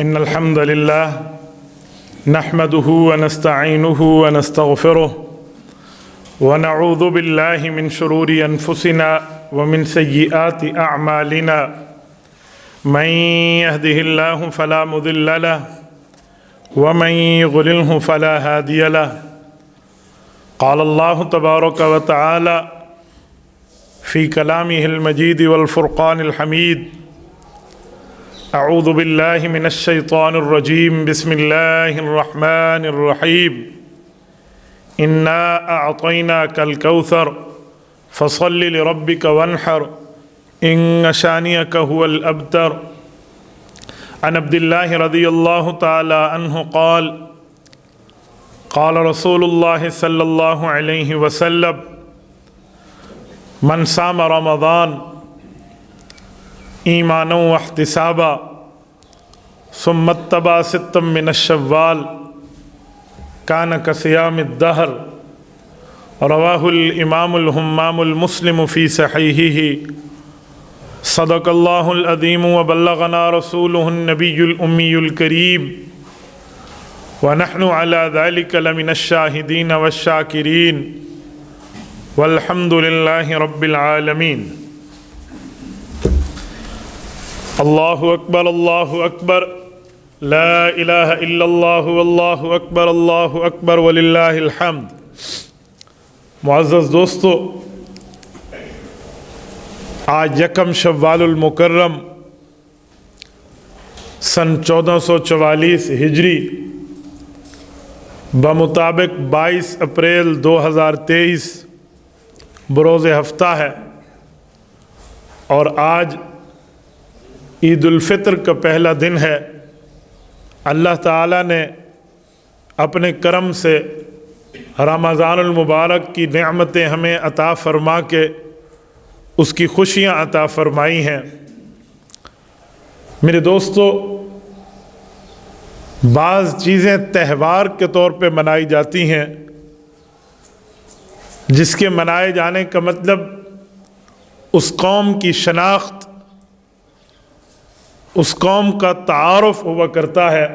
إن الحمد لله نحمده ونستعينه ونستغفره ونعوذ بالله من شرور أنفسنا ومن سيئات أعمالنا من يهده الله فلا مضل له ومن يضلله فلا هادي له. قال الله تبارك وتعالى في كلامه المجيد والفرقان الحميد: أعوذ بالله من الشيطان الرجيم بسم الله الرحمن الرحيم إنا أعطيناك الكوثر فصل لربك وانحر إن شانئك هو الأبتر. عن عبد الله رضي الله تعالى عنه قال: قال رسول الله صلى الله عليه وسلم: من صام رمضان ایمانا واحتسابا ثم اتبع ستا من الشوال كان كصيام الدهر. رواه الإمام الهمام المسلم في صحيحه. صدق الله العظيم وبلغنا رسوله النبي الأمي الكريم ونحن على ذلك لمن الشاهدين والشاكرين والحمد لله رب العالمين. اللہ اکبر اللہ اکبر لا الہ الا اللہ واللہ اکبر اللہ اکبر وللہ الحمد. معزز دوستو، آج یکم شوال المکرم سن 1444 ہجری بمطابق 22 اپریل 2023 بروز ہفتہ ہے، اور آج عید الفطر کا پہلا دن ہے. اللہ تعالیٰ نے اپنے کرم سے رمضان المبارک کی نعمتیں ہمیں عطا فرما کے اس کی خوشیاں عطا فرمائی ہیں. میرے دوستو، بعض چیزیں تہوار کے طور پہ منائی جاتی ہیں جس کے منائے جانے کا مطلب اس قوم کی شناخت، اس قوم کا تعارف ہوا کرتا ہے.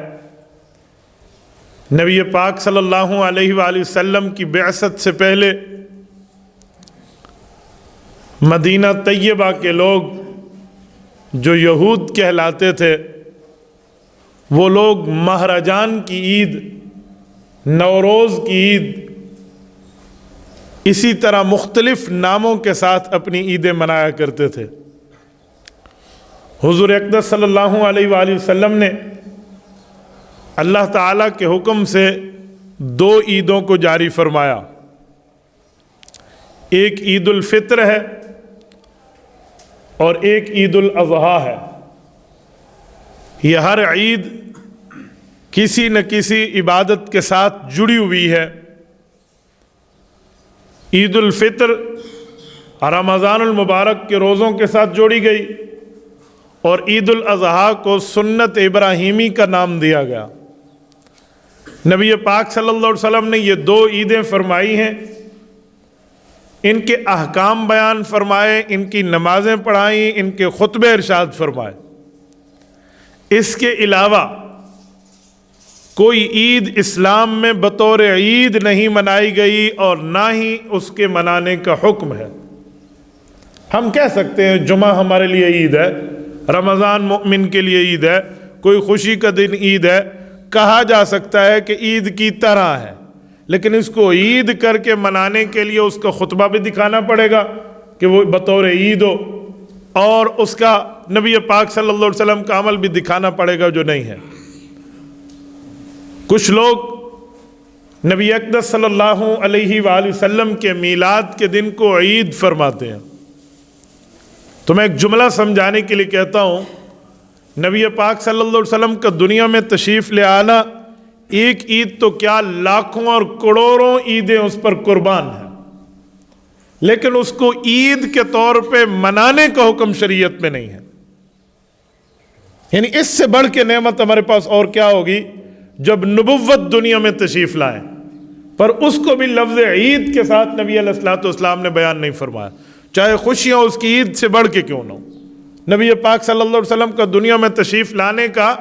نبی پاک صلی اللہ علیہ وآلہ وسلم کی بعثت سے پہلے مدینہ طیبہ کے لوگ جو یہود کہلاتے تھے، وہ لوگ مہرجان کی عید، نوروز کی عید، اسی طرح مختلف ناموں کے ساتھ اپنی عیدیں منایا کرتے تھے. حضور اقدس صلی اللہ علیہ وآلہ وسلم نے اللہ تعالیٰ کے حکم سے 2 عیدوں کو جاری فرمایا. ایک عید الفطر ہے اور ایک عید الاضحیٰ ہے. یہ ہر عید کسی نہ کسی عبادت کے ساتھ جڑی ہوئی ہے. عید الفطر رمضان المبارک کے روزوں کے ساتھ جوڑی گئی، اور عید الاضحیٰ کو سنت ابراہیمی کا نام دیا گیا. نبی پاک صلی اللہ علیہ وسلم نے یہ 2 عیدیں فرمائی ہیں، ان کے احکام بیان فرمائے، ان کی نمازیں پڑھائیں، ان کے خطبے ارشاد فرمائے. اس کے علاوہ کوئی عید اسلام میں بطور عید نہیں منائی گئی، اور نہ ہی اس کے منانے کا حکم ہے. ہم کہہ سکتے ہیں جمعہ ہمارے لیے عید ہے، رمضان مومن کے لیے عید ہے، کوئی خوشی کا دن عید ہے، کہا جا سکتا ہے کہ عید کی طرح ہے، لیکن اس کو عید کر کے منانے کے لیے اس کا خطبہ بھی دکھانا پڑے گا کہ وہ بطور عید ہو، اور اس کا نبی پاک صلی اللہ علیہ وسلم کا عمل بھی دکھانا پڑے گا جو نہیں ہے. کچھ لوگ نبی اقدس صلی اللہ علیہ وآلہ وسلم کے میلاد کے دن کو عید فرماتے ہیں. تو میں ایک جملہ سمجھانے کے لیے کہتا ہوں، نبی پاک صلی اللہ علیہ وسلم کا دنیا میں تشریف لے آنا ایک عید تو کیا، لاکھوں اور کروڑوں عیدیں اس پر قربان ہیں، لیکن اس کو عید کے طور پہ منانے کا حکم شریعت میں نہیں ہے. یعنی اس سے بڑھ کے نعمت ہمارے پاس اور کیا ہوگی جب نبوت دنیا میں تشریف لائیں، پر اس کو بھی لفظ عید کے ساتھ نبی علیہ الصلوۃ والسلام نے بیان نہیں فرمایا، چاہے خوشیاں اس کی عید سے بڑھ کے کیوں نہ ہو. نبی پاک صلی اللہ علیہ وسلم کا دنیا میں تشریف لانے کا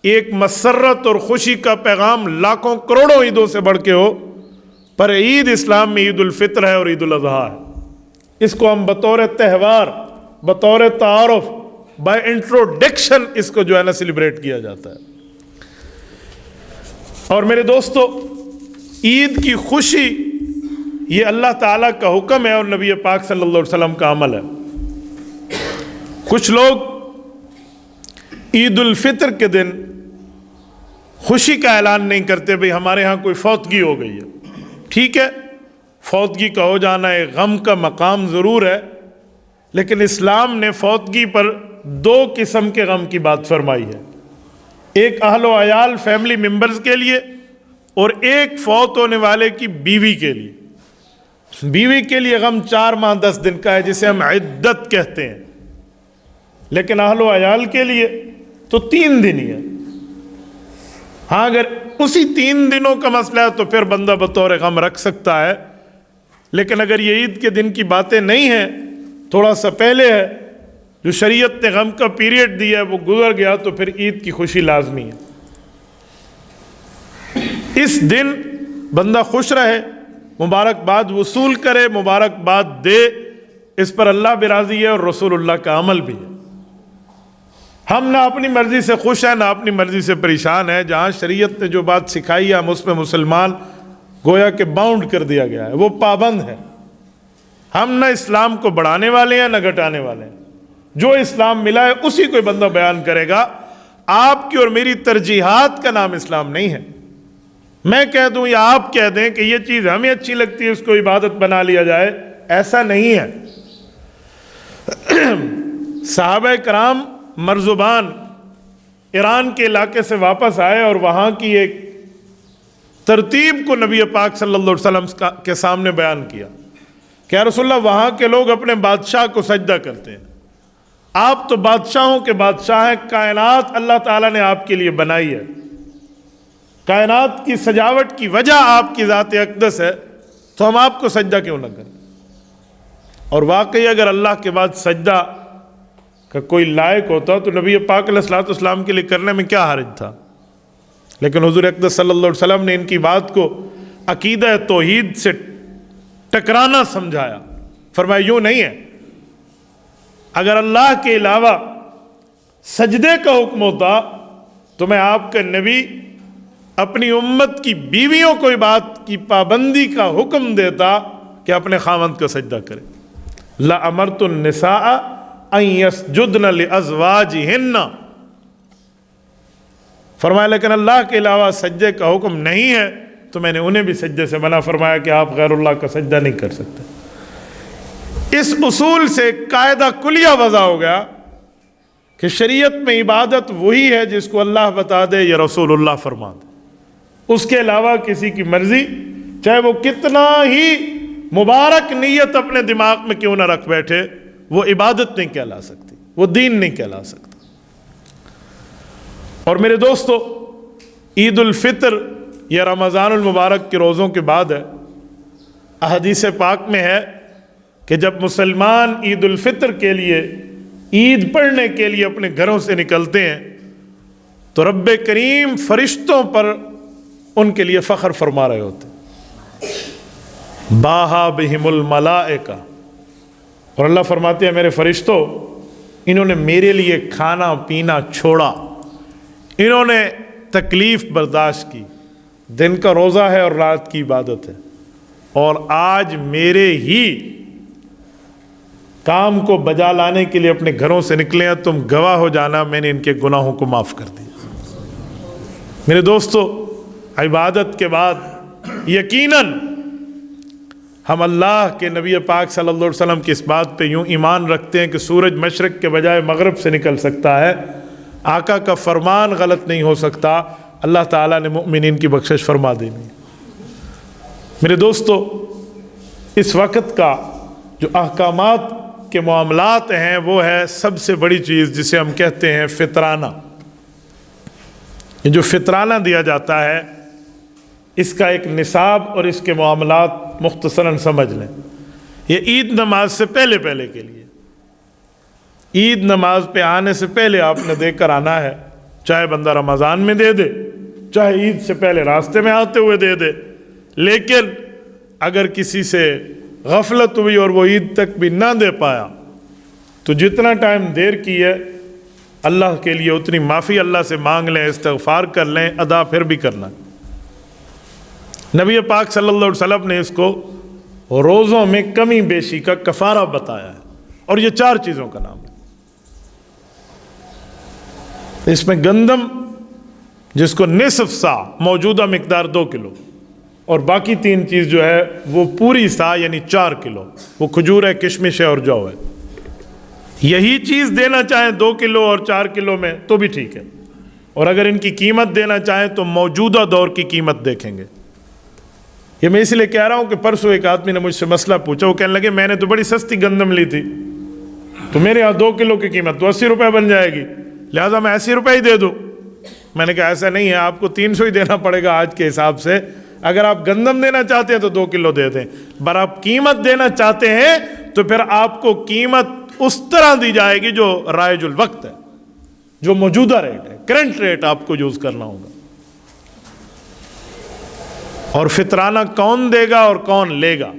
ایک مسرت اور خوشی کا پیغام لاکھوں کروڑوں عیدوں سے بڑھ کے ہو، پر عید اسلام میں عید الفطر ہے اور عید الاضحیٰ ہے۔ اس کو ہم بطور تہوار، بطور تعارف، بائی انٹروڈکشن اس کو جو ہے نا سیلیبریٹ کیا جاتا ہے۔ اور میرے دوستو، عید کی خوشی یہ اللہ تعالیٰ کا حکم ہے اور نبی پاک صلی اللہ علیہ وسلم کا عمل ہے۔ کچھ لوگ عید الفطر کے دن خوشی کا اعلان نہیں کرتے، بھئی ہمارے ہاں کوئی فوتگی ہو گئی ہے۔ ٹھیک ہے، فوتگی کا ہو جانا ایک غم کا مقام ضرور ہے، لیکن اسلام نے فوتگی پر دو قسم کے غم کی بات فرمائی ہے، ایک اہل و عیال فیملی ممبرز کے لیے اور ایک فوت ہونے والے کی بیوی کے لیے۔ بیوی کے لیے غم 4 ماہ 10 دن کا ہے جسے ہم عدت کہتے ہیں، لیکن اہل و عیال کے لیے تو 3 دن ہی ہے۔ ہاں اگر اسی 3 دنوں کا مسئلہ ہے تو پھر بندہ بطور غم رکھ سکتا ہے، لیکن اگر یہ عید کے دن کی باتیں نہیں ہیں، تھوڑا سا پہلے ہے، جو شریعت نے غم کا پیریڈ دیا ہے وہ گزر گیا، تو پھر عید کی خوشی لازمی ہے۔ اس دن بندہ خوش رہے، مبارکباد وصول کرے، مبارکباد دے، اس پر اللہ بھی راضی ہے اور رسول اللہ کا عمل بھی ہے۔ ہم نہ اپنی مرضی سے خوش ہیں نہ اپنی مرضی سے پریشان ہیں، جہاں شریعت نے جو بات سکھائی ہے ہم اس میں مسلمان گویا کہ باؤنڈ کر دیا گیا ہے، وہ پابند ہے۔ ہم نہ اسلام کو بڑھانے والے ہیں نہ گھٹانے والے ہیں، جو اسلام ملا ہے اسی کو بندہ بیان کرے گا۔ آپ کی اور میری ترجیحات کا نام اسلام نہیں ہے۔ میں کہہ دوں یا آپ کہہ دیں کہ یہ چیز ہمیں اچھی لگتی ہے اس کو عبادت بنا لیا جائے، ایسا نہیں ہے۔ صحابہ کرام مرزبان ایران کے علاقے سے واپس آئے اور وہاں کی ایک ترتیب کو نبی پاک صلی اللہ علیہ وسلم کے سامنے بیان کیا کہ یا رسول اللہ وہاں کے لوگ اپنے بادشاہ کو سجدہ کرتے ہیں، آپ تو بادشاہوں کے بادشاہ ہیں، کائنات اللہ تعالیٰ نے آپ کے لیے بنائی ہے، کائنات کی سجاوٹ کی وجہ آپ کی ذات اقدس ہے، تو ہم آپ کو سجدہ کیوں نہ کریں؟ اور واقعی اگر اللہ کے بعد سجدہ کا کوئی لائق ہوتا تو نبی پاک علیہ الصلوۃ والسلام کے لیے کرنے میں کیا حرج تھا؟ لیکن حضور اقدس صلی اللہ علیہ وسلم نے ان کی بات کو عقیدہ توحید سے ٹکرانا سمجھایا، فرمایا یوں نہیں ہے، اگر اللہ کے علاوہ سجدے کا حکم ہوتا تو میں آپ کا نبی اپنی امت کی بیویوں کو بات کی پابندی کا حکم دیتا کہ اپنے خاوند کا سجدہ کرے۔ لَأَمَرْتُ النِّسَاءَ أَن يَسْجُدْنَ لِأَزْوَاجِهِنَّ، فرمایا لیکن اللہ کے علاوہ سجدے کا حکم نہیں ہے تو میں نے انہیں بھی سجدے سے منع فرمایا کہ آپ غیر اللہ کا سجدہ نہیں کر سکتے۔ اس اصول سے قاعدہ کلیہ وضع ہو گیا کہ شریعت میں عبادت وہی ہے جس کو اللہ بتا دے یا رسول اللہ فرما دے، اس کے علاوہ کسی کی مرضی چاہے وہ کتنا ہی مبارک نیت اپنے دماغ میں کیوں نہ رکھ بیٹھے، وہ عبادت نہیں کہلا سکتی، وہ دین نہیں کہلا سکتا۔ اور میرے دوستو، عید الفطر یا رمضان المبارک کے روزوں کے بعد ہے۔ احادیث پاک میں ہے کہ جب مسلمان عید الفطر کے لیے، عید پڑھنے کے لیے اپنے گھروں سے نکلتے ہیں تو رب کریم فرشتوں پر ان کے لیے فخر فرما رہے ہوتے ہیں، باہا بہم الملائکہ، اور اللہ فرماتے ہیں میرے فرشتوں انہوں نے میرے لیے کھانا پینا چھوڑا، انہوں نے تکلیف برداشت کی، دن کا روزہ ہے اور رات کی عبادت ہے، اور آج میرے ہی کام کو بجا لانے کے لیے اپنے گھروں سے نکلے ہیں، تم گواہ ہو جانا میں نے ان کے گناہوں کو معاف کر دیا۔ میرے دوستو، عبادت کے بعد یقیناً ہم اللہ کے نبی پاک صلی اللہ علیہ وسلم کی اس بات پہ یوں ایمان رکھتے ہیں کہ سورج مشرق کے بجائے مغرب سے نکل سکتا ہے، آقا کا فرمان غلط نہیں ہو سکتا، اللہ تعالیٰ نے مؤمنین کی بخشش فرما دینی۔ میرے دوستو، اس وقت کا جو احکامات کے معاملات ہیں وہ ہے سب سے بڑی چیز جسے ہم کہتے ہیں فطرانہ۔ یہ جو فطرانہ دیا جاتا ہے اس کا ایک نصاب اور اس کے معاملات مختصراً سمجھ لیں۔ یہ عید نماز سے پہلے کے لیے، عید نماز پہ آنے سے پہلے آپ نے دے کر آنا ہے۔ چاہے بندہ رمضان میں دے دے، چاہے عید سے پہلے راستے میں آتے ہوئے دے دے، لیکن اگر کسی سے غفلت ہوئی اور وہ عید تک بھی نہ دے پایا تو جتنا ٹائم دیر کی ہے اللہ کے لیے اتنی معافی اللہ سے مانگ لیں، استغفار کر لیں، ادا پھر بھی کرنا۔ نبی پاک صلی اللہ علیہ وسلم نے اس کو روزوں میں کمی بیشی کا کفارہ بتایا ہے، اور یہ 4 چیزوں کا نام ہے۔ اس میں گندم جس کو نصف سا، موجودہ مقدار 2 کلو، اور باقی 3 چیز جو ہے وہ پوری سا یعنی 4 کلو، وہ کھجور ہے، کشمش ہے اور جو ہے۔ یہی چیز دینا چاہیں 2 کلو اور 4 کلو میں تو بھی ٹھیک ہے، اور اگر ان کی قیمت دینا چاہیں تو موجودہ دور کی قیمت دیکھیں گے۔ یہ میں اس لیے کہہ رہا ہوں کہ پرسوں ایک آدمی نے مجھ سے مسئلہ پوچھا، وہ کہنے لگے میں نے تو بڑی سستی گندم لی تھی، تو میرے یہاں 2 کلو کی قیمت تو 80 روپے بن جائے گی، لہٰذا میں 80 روپے ہی دے دوں۔ میں نے کہا ایسا نہیں ہے، آپ کو 300 ہی دینا پڑے گا آج کے حساب سے۔ اگر آپ گندم دینا چاہتے ہیں تو 2 کلو دے دیں، پر آپ قیمت دینا چاہتے ہیں تو پھر آپ کو قیمت اس طرح دی جائے گی جو رائج الوقت ہے، جو موجودہ ریٹ ہے، کرنٹ ریٹ آپ کو یوز کرنا ہوگا۔ اور فطرانہ کون دے گا اور کون لے گا؟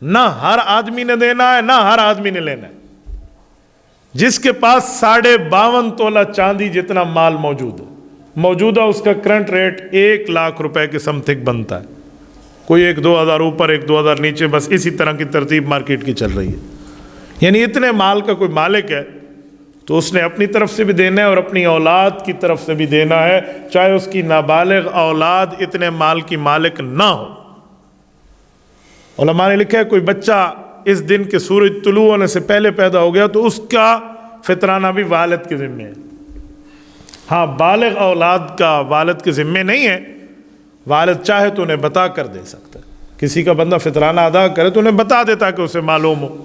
نہ ہر آدمی نے دینا ہے، نہ ہر آدمی نے لینا ہے۔ جس کے پاس 52.5 تولہ چاندی جتنا مال موجود ہے، موجودہ اس کا کرنٹ ریٹ 1 لاکھ روپے کے سم تک بنتا ہے، کوئی 1-2 ہزار اوپر 1-2 ہزار نیچے، بس اسی طرح کی ترتیب مارکیٹ کی چل رہی ہے۔ یعنی اتنے مال کا کوئی مالک ہے تو اس نے اپنی طرف سے بھی دینا ہے اور اپنی اولاد کی طرف سے بھی دینا ہے، چاہے اس کی نابالغ اولاد اتنے مال کی مالک نہ ہو۔ علماء نے لکھا ہے کوئی بچہ اس دن کے سورج طلوع ہونے سے پہلے پیدا ہو گیا تو اس کا فطرانہ بھی والد کے ذمے ہے۔ ہاں، بالغ اولاد کا والد کے ذمے نہیں ہے، والد چاہے تو انہیں بتا کر دے سکتا ہے۔ کسی کا بندہ فطرانہ ادا کرے تو انہیں بتا دیتا کہ اسے معلوم ہو،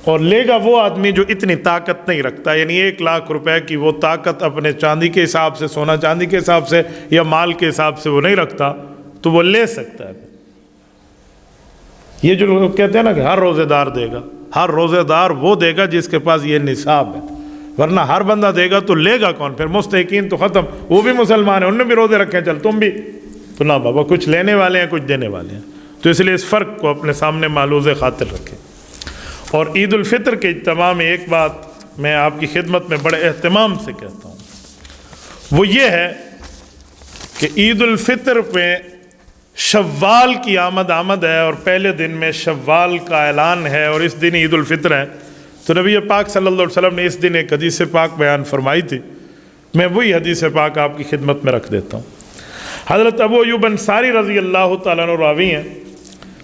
اور لے گا وہ آدمی جو اتنی طاقت نہیں رکھتا، یعنی 1 لاکھ روپے کی وہ طاقت اپنے چاندی کے حساب سے، سونا چاندی کے حساب سے یا مال کے حساب سے وہ نہیں رکھتا، تو وہ لے سکتا ہے۔ یہ جو لوگ کہتے ہیں نا کہ ہر روزے دار دے گا، ہر روزے دار وہ دے گا جس کے پاس یہ نصاب ہے، ورنہ ہر بندہ دے گا تو لے گا کون؟ پھر مستحقین تو ختم، وہ بھی مسلمان ہیں، انہوں نے بھی روزے رکھے ہیں، چل تم بھی، تو نہ بابا، کچھ لینے والے ہیں کچھ دینے والے ہیں۔ تو اس لیے اس فرق کو اپنے سامنے ملحوظ خاطر رکھیں۔ اور عید الفطر کے اجتماع میں ایک بات میں آپ کی خدمت میں بڑے اہتمام سے کہتا ہوں، وہ یہ ہے کہ عید الفطر میں شوال کی آمد ہے، اور پہلے دن میں شوال کا اعلان ہے، اور اس دن عید الفطر ہے۔ تو نبی پاک صلی اللہ علیہ وسلم نے اس دن ایک حدیث پاک بیان فرمائی تھی، میں وہی حدیث پاک آپ کی خدمت میں رکھ دیتا ہوں۔ حضرت ابو ایوب انصاری رضی اللہ تعالیٰ عنہ راوی ہیں،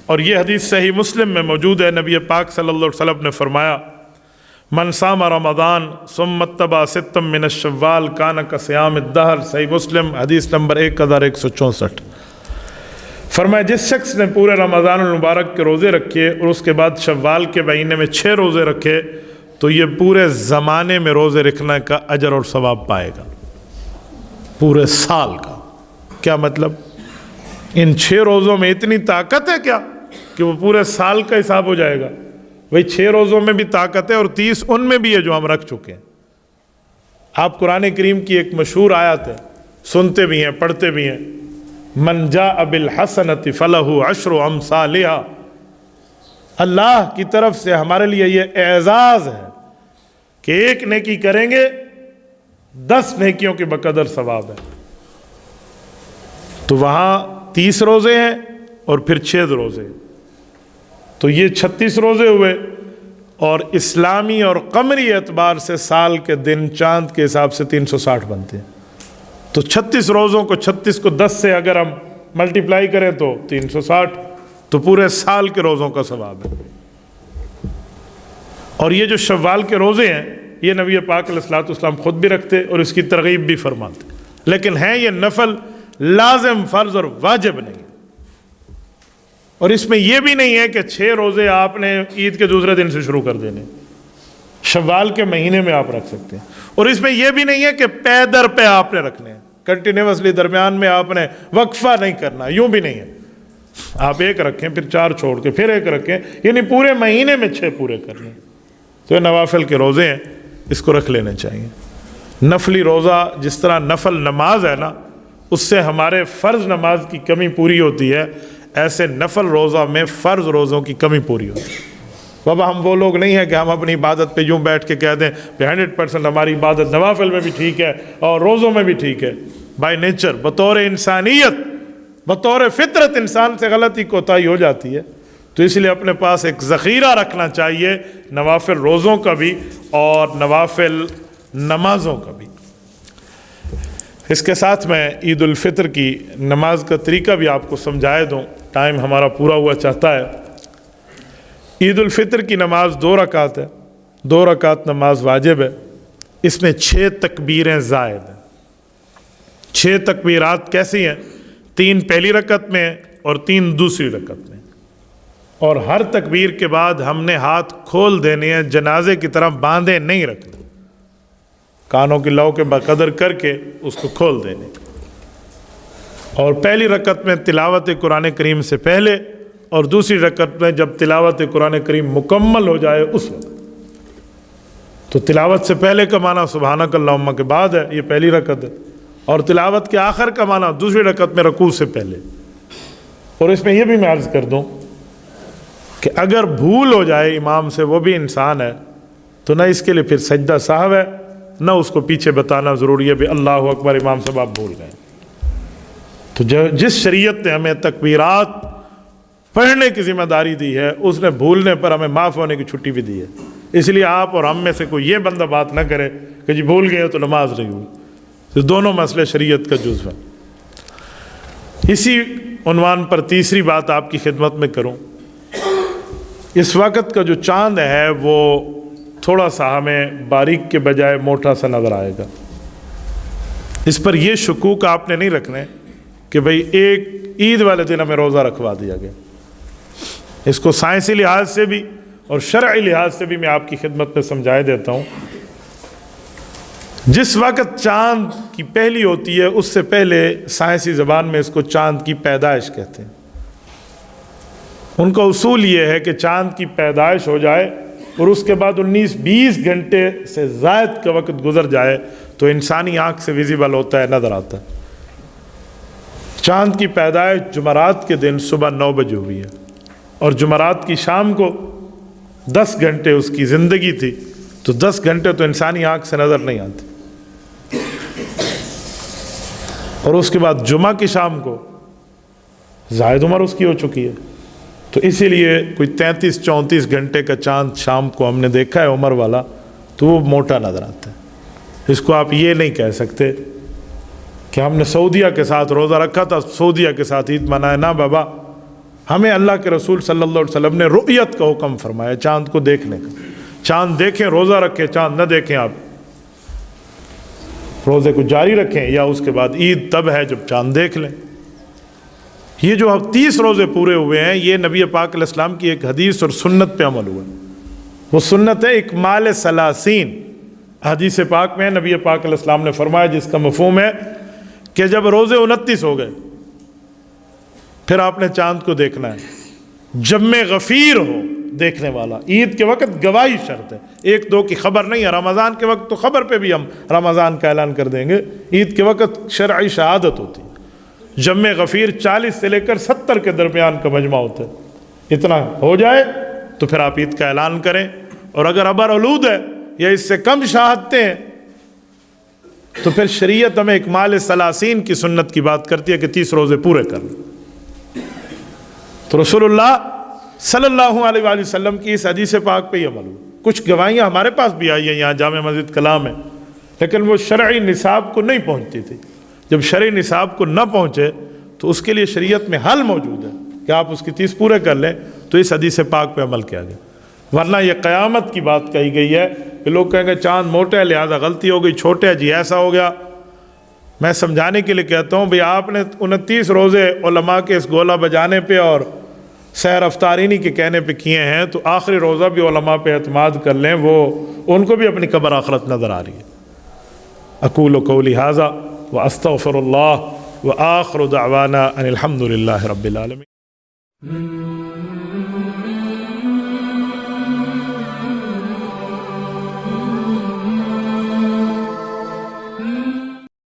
اور یہ حدیث صحیح مسلم میں موجود ہے۔ نبی پاک صلی اللہ علیہ وسلم نے فرمایا، من صام رمضان ثم اتبع ستا من الشوال کان کصیام الدہر، صحیح مسلم حدیث نمبر 1164۔ فرمایا جس شخص نے پورے رمضان المبارک کے روزے رکھے اور اس کے بعد شوال کے مہینے میں 6 روزے رکھے تو یہ پورے زمانے میں روزے رکھنے کا اجر اور ثواب پائے گا، پورے سال کا۔ کیا مطلب؟ ان 6 روزوں میں اتنی طاقت ہے کیا کہ وہ پورے سال کا حساب ہو جائے گا؟ وہی 6 روزوں میں بھی طاقت ہے، اور 30 ان میں بھی ہے جو ہم رکھ چکے ہیں۔ آپ قرآن کریم کی ایک مشہور آیت ہے، سنتے بھی ہیں پڑھتے بھی ہیں، من جاء بالحسنۃ فلہ عشر امثالھا۔ اللہ کی طرف سے ہمارے لیے یہ اعزاز ہے کہ ایک نیکی کریں گے 10 نیکیوں کے بقدر ثواب ہے۔ تو وہاں 30 روزے ہیں اور پھر 6 روزے، تو یہ 36 روزے ہوئے، اور اسلامی اور قمری اعتبار سے سال کے دن چاند کے حساب سے 360 بنتے ہیں۔ تو 36 روزوں کو 36 کو 10 سے اگر ہم ملٹیپلائی کریں تو 360، تو پورے سال کے روزوں کا ثواب ہے۔ اور یہ جو شوال کے روزے ہیں یہ نبی پاک علیہ الصلوۃ والسلام خود بھی رکھتے اور اس کی ترغیب بھی فرماتے، لیکن ہیں یہ نفل، لازم، فرض اور واجب نہیں۔ اور اس میں یہ بھی نہیں ہے کہ 6 روزے آپ نے عید کے دوسرے دن سے شروع کر دینے، شوال کے مہینے میں آپ رکھ سکتے ہیں۔ اور اس میں یہ بھی نہیں ہے کہ پے در پہ آپ نے رکھنے ہیں، کنٹینیوسلی درمیان میں آپ نے وقفہ نہیں کرنا، یوں بھی نہیں ہے۔ آپ ایک رکھیں پھر 4 چھوڑ کے پھر ایک رکھیں، یعنی پورے مہینے میں 6 پورے کرنے۔ تو یہ نوافل کے روزے ہیں، اس کو رکھ لینے چاہیے۔ نفلی روزہ جس طرح نفل نماز ہے نا، اس سے ہمارے فرض نماز کی کمی پوری ہوتی ہے، ایسے نفل روزہ میں فرض روزوں کی کمی پوری ہوتی ہے۔ بابا ہم وہ لوگ نہیں ہیں کہ ہم اپنی عبادت پہ یوں بیٹھ کے کہہ دیں کہ 100% ہماری عبادت نوافل میں بھی ٹھیک ہے اور روزوں میں بھی ٹھیک ہے۔ بائی نیچر، بطور انسانیت، بطور فطرت انسان سے غلطی کوتاہی ہو جاتی ہے، تو اس لیے اپنے پاس ایک ذخیرہ رکھنا چاہیے نوافل روزوں کا بھی اور نوافل نمازوں کا بھی۔ اس کے ساتھ میں عید الفطر کی نماز کا طریقہ بھی آپ کو سمجھائے دوں، ٹائم ہمارا پورا ہوا چاہتا ہے۔ عید الفطر کی نماز 2 رکعت ہے، 2 رکعت نماز واجب ہے، اس میں 6 تکبیریں زائد ہیں۔ 6 تکبیرات کیسی ہیں؟ 3 پہلی رکعت میں اور 3 دوسری رکعت میں، اور ہر تکبیر کے بعد ہم نے ہاتھ کھول دینے ہیں، جنازے کی طرح باندھے نہیں رکھنے، کانوں کی لو کے بقدر کر کے اس کو کھول دینے۔ اور پہلی رکعت میں تلاوت قرآن کریم سے پہلے، اور دوسری رکعت میں جب تلاوت قرآن کریم مکمل ہو جائے اس وقت۔ تو تلاوت سے پہلے کا معنی سبحانک اللہم کے بعد ہے، یہ پہلی رکعت ہے، اور تلاوت کے آخر کا معنی دوسری رکعت میں رکوع سے پہلے۔ اور اس میں یہ بھی میں عرض کر دوں کہ اگر بھول ہو جائے امام سے، وہ بھی انسان ہے، تو نہ اس کے لیے پھر سجدہ سہو ہے، نہ اس کو پیچھے بتانا ضروری ہے بھی اللہ اکبر امام صاحب آپ بھول گئے۔ تو جس شریعت نے ہمیں تکبیرات پڑھنے کی ذمہ داری دی ہے، اس نے بھولنے پر ہمیں معاف ہونے کی چھٹی بھی دی ہے۔ اس لیے آپ اور ہم میں سے کوئی یہ بندہ بات نہ کرے کہ جی بھول گئے تو نماز نہیں ہوئی، تو دونوں مسئلے شریعت کا جزو ہیں۔ اسی عنوان پر تیسری بات آپ کی خدمت میں کروں، اس وقت کا جو چاند ہے وہ تھوڑا سا ہمیں باریک کے بجائے موٹا سا نظر آئے گا۔ اس پر یہ شکوک آپ نے نہیں رکھنے کہ بھئی ایک عید والے دن ہمیں روزہ رکھوا دیا گیا۔ اس کو سائنسی لحاظ سے بھی اور شرعی لحاظ سے بھی میں آپ کی خدمت میں سمجھائے دیتا ہوں۔ جس وقت چاند کی پہلی ہوتی ہے اس سے پہلے سائنسی زبان میں اس کو چاند کی پیدائش کہتے ہیں۔ ان کا اصول یہ ہے کہ چاند کی پیدائش ہو جائے اور اس کے بعد 19-20 گھنٹے سے زائد کا وقت گزر جائے تو انسانی آنکھ سے ویزیبل ہوتا ہے، نظر آتا ہے۔ چاند کی پیدائش جمعرات کے دن صبح 9 بجے ہوئی ہے، اور جمعرات کی شام کو 10 گھنٹے اس کی زندگی تھی، تو 10 گھنٹے تو انسانی آنکھ سے نظر نہیں آتے۔ اور اس کے بعد جمعہ کی شام کو زائد عمر اس کی ہو چکی ہے، تو اسی لیے کوئی 33-34 گھنٹے کا چاند شام کو ہم نے دیکھا ہے عمر والا، تو وہ موٹا نظر آتا ہے۔ اس کو آپ یہ نہیں کہہ سکتے کہ ہم نے سعودیہ کے ساتھ روزہ رکھا تھا، سعودیہ کے ساتھ عید منائے، نہ بابا، ہمیں اللہ کے رسول صلی اللہ علیہ وسلم نے رؤیت کا حکم فرمایا، چاند کو دیکھنے کا۔ چاند دیکھیں روزہ رکھیں، چاند نہ دیکھیں آپ روزے کو جاری رکھیں، یا اس کے بعد عید تب ہے جب چاند دیکھ لیں۔ یہ جو 30 روزے پورے ہوئے ہیں، یہ نبی پاک علیہ السلام کی ایک حدیث اور سنت پہ عمل ہوا ہے۔ وہ سنت ہے اکمال ثلاثین، حدیث پاک میں نبی پاک علیہ السلام نے فرمایا، جس کا مفہوم ہے کہ جب روزے 29 ہو گئے پھر آپ نے چاند کو دیکھنا ہے، جب غفیر ہو دیکھنے والا۔ عید کے وقت گواہی شرط ہے، 1-2 کی خبر نہیں ہے۔ رمضان کے وقت تو خبر پہ بھی ہم رمضان کا اعلان کر دیں گے، عید کے وقت شرعی شہادت ہوتی ہے۔ جمع غفیر 40 سے لے کر 70 کے درمیان کا مجمع ہوتا ہے، اتنا ہو جائے تو پھر آپ عید کا اعلان کریں۔ اور اگر ابر آلود ہے یا اس سے کم شہادتیں ہیں تو پھر شریعت ہمیں اکمال ثلاثین کی سنت کی بات کرتی ہے کہ 30 روزے پورے کر لیں۔ تو رسول اللہ صلی اللہ علیہ وآلہ وسلم کی اس حدیث پاک پہ ہی عمل ہوا۔ کچھ گواہیاں ہمارے پاس بھی آئی ہیں، یہاں جامع مسجد کلام ہے، لیکن وہ شرعی نصاب کو نہیں پہنچتی تھی۔ جب شرعی نصاب کو نہ پہنچے تو اس کے لیے شریعت میں حل موجود ہے کہ آپ اس کی 30 پورے کر لیں، تو اس حدیث پاک پہ عمل کیا گیا۔ ورنہ یہ قیامت کی بات کہی گئی ہے کہ لوگ کہیں گے چاند موٹا ہے لہذا غلطی ہو گئی، چھوٹا ہے جی ایسا ہو گیا۔ میں سمجھانے کے لیے کہتا ہوں بھئی آپ نے 29 روزے علماء کے اس گولا بجانے پہ اور سحر افطارینی کے کہنے پہ کیے ہیں، تو آخری روزہ بھی علماء پہ اعتماد کر لیں، وہ ان کو بھی اپنی قبر آخرت نظر آ رہی ہے۔ اقول قولی ھذا واستغفر اللہ وآخر دعوانا ان الحمد للہ رب العالمین۔